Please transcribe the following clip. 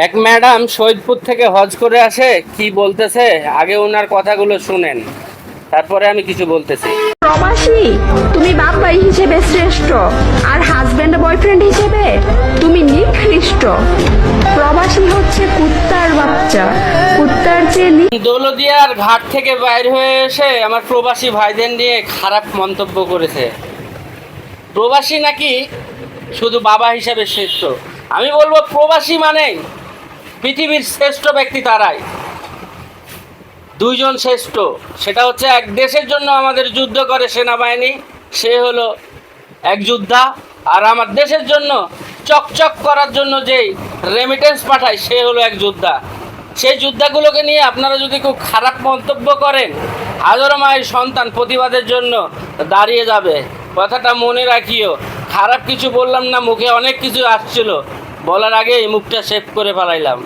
এক ম্যাডাম সৈয়দপুর থেকে হজ করে আসে, কি বলতেছে আগে ওনার কথাগুলো শুনেন, তারপরে আমি কিছু বলতেছি। প্রবাসী তুমি বাপ ভাই হিসেবে শ্রেষ্ঠ, আর হাজবেন্ড বয়ফ্রেন্ড হিসেবে তুমি নিকৃষ্ট। প্রবাসী হচ্ছে কুত্তার বাচ্চা, কুত্তার চেয়ে দৌলতদিয়ার ঘাট থেকে বাইর হয়ে এসে আমার প্রবাসী ভাইদের নিয়ে খারাপ মন্তব্য করেছে। প্রবাসী নাকি শুধু বাবা হিসাবে শ্রেষ্ঠ। আমি বলবো প্রবাসী মানে পৃথিবীর শ্রেষ্ঠ ব্যক্তি তারাই। দুইজন শ্রেষ্ঠ, সেটা হচ্ছে এক দেশের জন্য আমাদের যুদ্ধ করে সেনাবাহিনী, সে হলো এক যোদ্ধা। আর আমার দেশের জন্য চকচক করার জন্য যেই রেমিটেন্স পাঠায় সে হলো এক যোদ্ধা। সেই যোদ্ধাগুলোকে নিয়ে আপনারা যদি খুব খারাপ মন্তব্য করেন, হাজারো মায়ের সন্তান প্রতিবাদের জন্য দাঁড়িয়ে যাবে। কথাটা মনে রাখিও। খারাপ কিছু বললাম না, মুখে অনেক কিছু আসছিল, বলার আগেই মুখটা সেভ করে ফেলাইলাম।